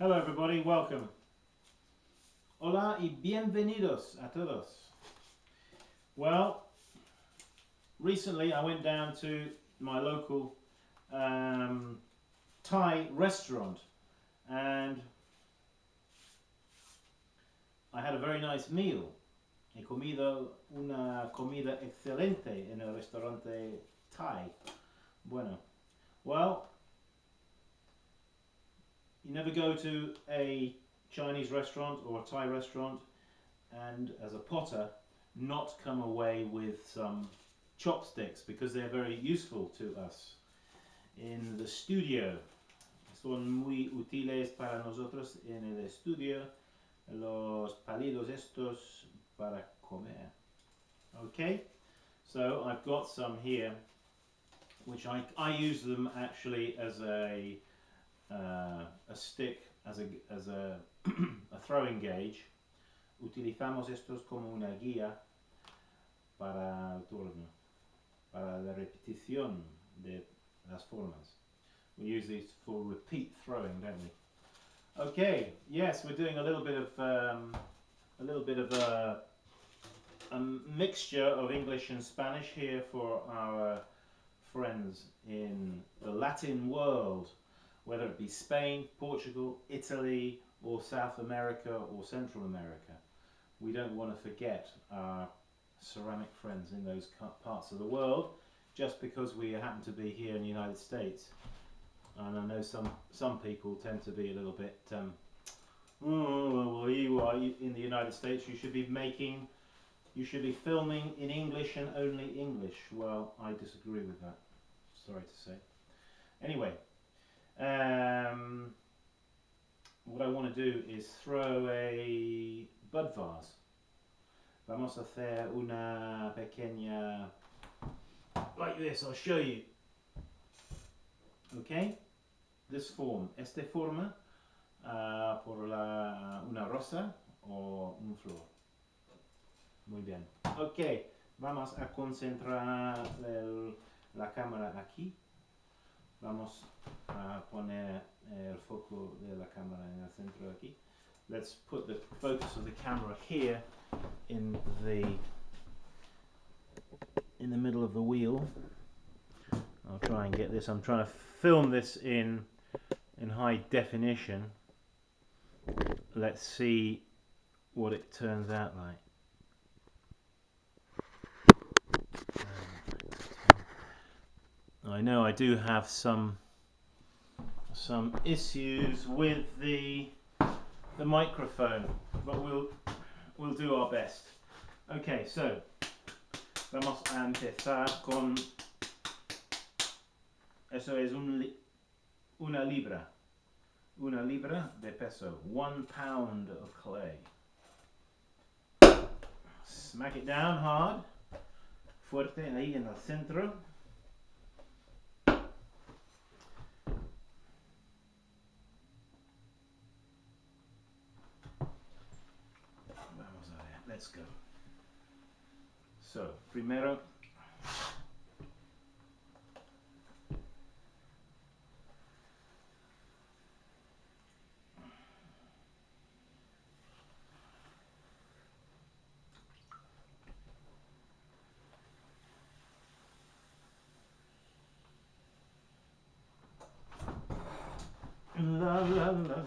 Hello everybody, welcome. Hola y bienvenidos a todos. Well, recently I went down to my local Thai restaurant and I had a very nice meal. He comido una comida excelente en el restaurante Thai. Bueno, well, you never go to a Chinese restaurant or a Thai restaurant and as a potter not come away with some chopsticks because they're very useful to us in the studio. Son muy útiles para nosotros en el estudio los palitos estos para comer. Okay, so I've got some here which I use them actually as a stick, as a a throwing gauge. Utilizamos estos como una guía para el turno, para la repetición de las formas. We use these for repeat throwing, don't we? Okay, yes, we're doing a little bit of a mixture of English and Spanish here for our friends in the Latin world, whether it be Spain, Portugal, Italy, or South America or Central America. We don't want to forget our ceramic friends in those parts of the world just because we happen to be here in the United States. And I know some people tend to be a little bit well, you are in the United States, you should be filming in English and only English. Well, I disagree with that, sorry to say. Anyway, what I want to do is throw a Budvase. Vamos a hacer una pequeña, like this, I'll show you. Okay, this form, esta forma, por una rosa o un flor. Muy bien. Ok, vamos a concentrar la cámara aquí. Vamos a poner el foco de la cámara en el centro aquí. Let's put the focus of the camera here in the middle of the wheel. I'll try and get this. I'm trying to film this in high definition. Let's see what it turns out like. I know I do have some issues with the microphone, but we'll do our best. Okay, so vamos a empezar con eso es una libra de peso, 1 pound of clay. Smack it down hard, fuerte ahí en el centro. Let's go. So, primero la la la la.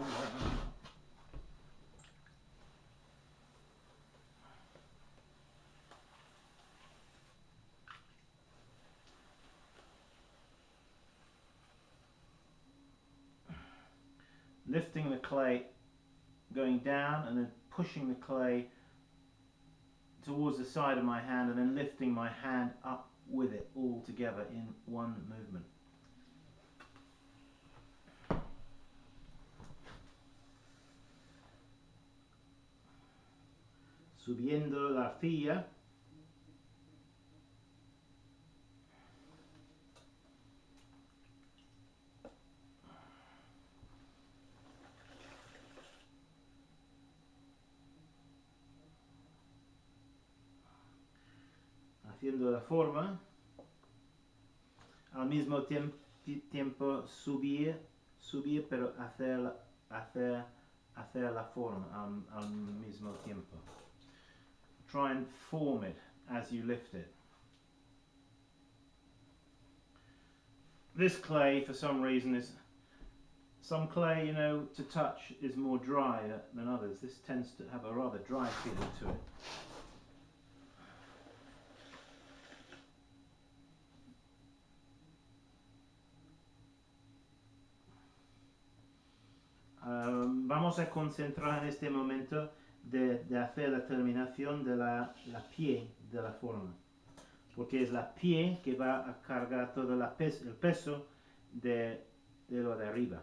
Lifting the clay, going down and then pushing the clay towards the side of my hand and then lifting my hand up with it all together in one movement. Subiendo la arcilla. Haciendo la forma, al mismo tiempo subir, pero hacer hacer la forma al mismo tiempo. Try and form it as you lift it. This clay, for some reason, is some clay, you know, to touch is more dry than others. This tends to have a rather dry feeling to it. Vamos a concentrar en este momento de hacer la terminación de la pie de la forma, porque es la pie que va a cargar todo el peso de lo de arriba.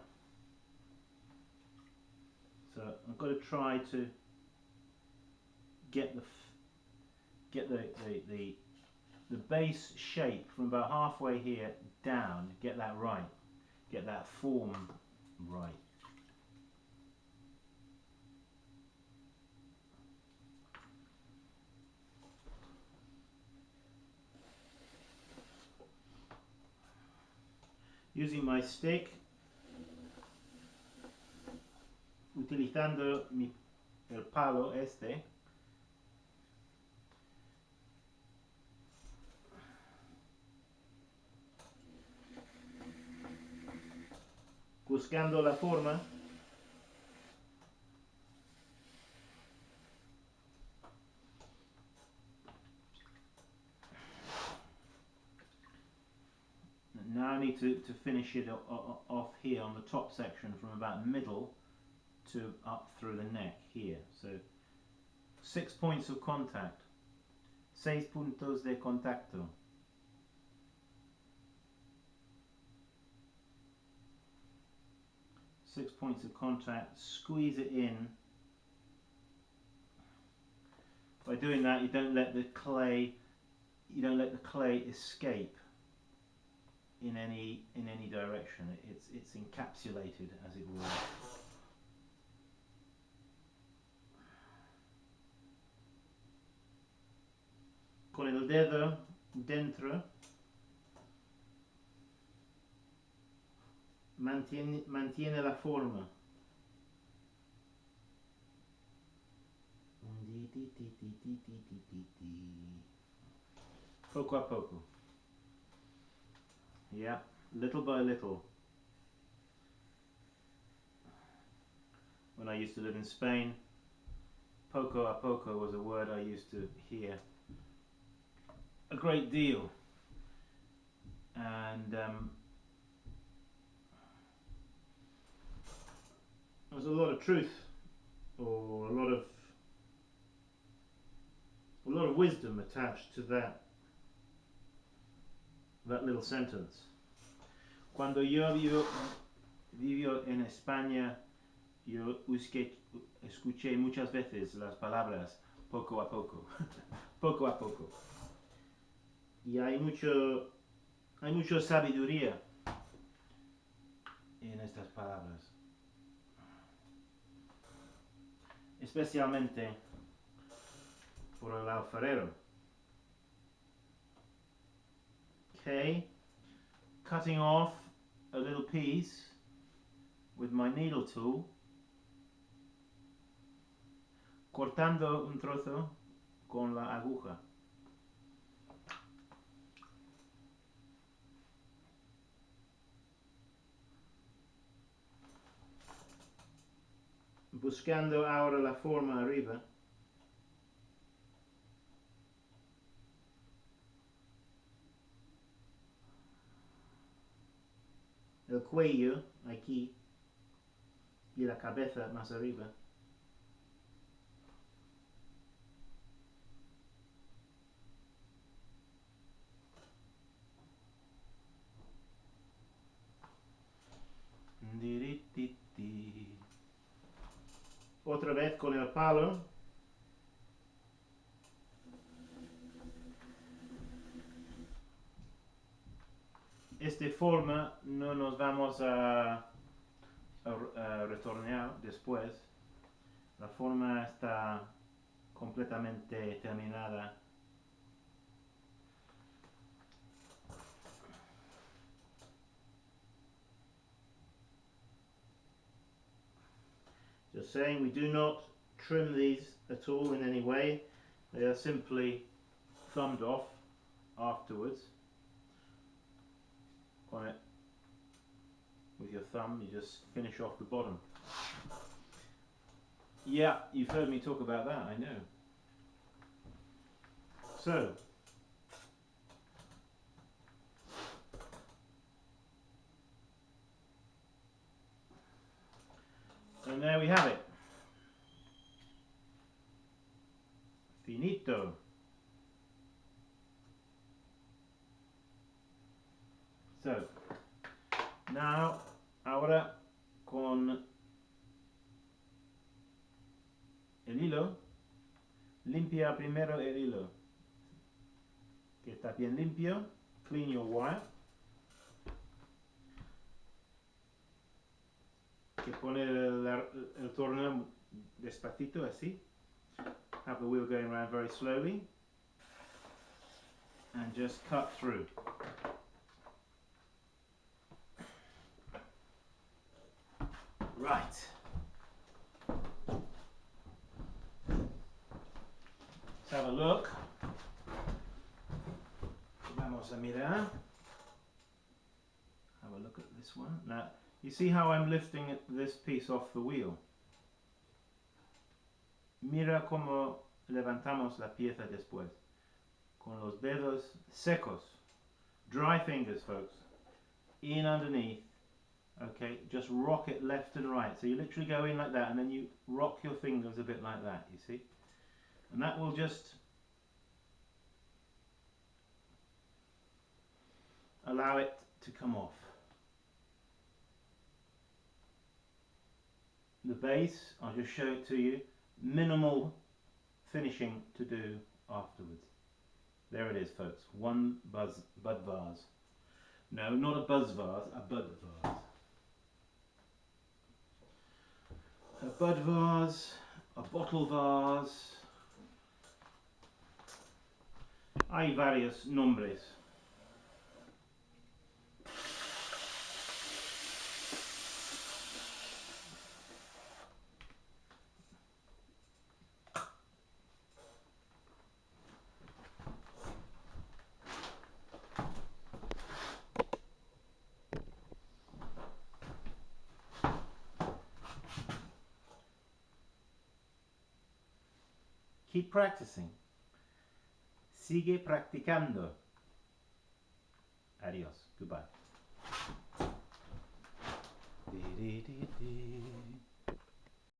So I'm going to try to get the base shape from about halfway here down, get that right, get that form right. Using my stick, utilizando el palo este, buscando la forma. Now I need to finish it off here on the top section from about middle to up through the neck here. So 6 points of contact, 6 puntos de contacto. Six points of contact, squeeze it in. By doing that, you don't let the clay escape in any direction. It's encapsulated, as it were. Con el dedo dentro, mantiene la forma. Poco a poco. Yeah, little by little. When I used to live in Spain, poco a poco was a word I used to hear a great deal. And there's a lot of truth, or a lot of wisdom attached to that little sentence. Cuando yo vivo en España, yo escuché muchas veces las palabras poco a poco, poco a poco. Y hay mucha sabiduría en estas palabras, especialmente por el alfarero. Okay, cutting off a little piece with my needle tool, cortando un trozo con la aguja. Buscando ahora la forma arriba. El cuello aquí y la cabeza más arriba. Otra vez con el palo. Esta forma no nos vamos a retornar después. La forma está completamente terminada. Just saying, we do not trim these at all in any way. They are simply thumbed off afterwards. On it with your thumb, you just finish off the bottom. Yeah, you've heard me talk about that, I know. So, and there we have it. Finito. So, now, ahora con el hilo, limpia primero el hilo, que está bien limpio. Clean your wire. Que pone el tornillo despacito, así. Have the wheel going around very slowly. And just cut through. Right. Let's have a look. Vamos a mirar. Have a look at this one. Now, you see how I'm lifting this piece off the wheel? Mira cómo levantamos la pieza después. Con los dedos secos. Dry fingers, folks. In underneath. Okay, just rock it left and right. So you literally go in like that and then you rock your fingers a bit like that, you see? And that will just allow it to come off. The base, I'll just show it to you. Minimal finishing to do afterwards. There it is, folks. One Budvase. No, not a buzz vase, a Budvase. A Budvase, a bottle vase. Hay varios nombres. Keep practicing. Sigue practicando. Adios. Goodbye.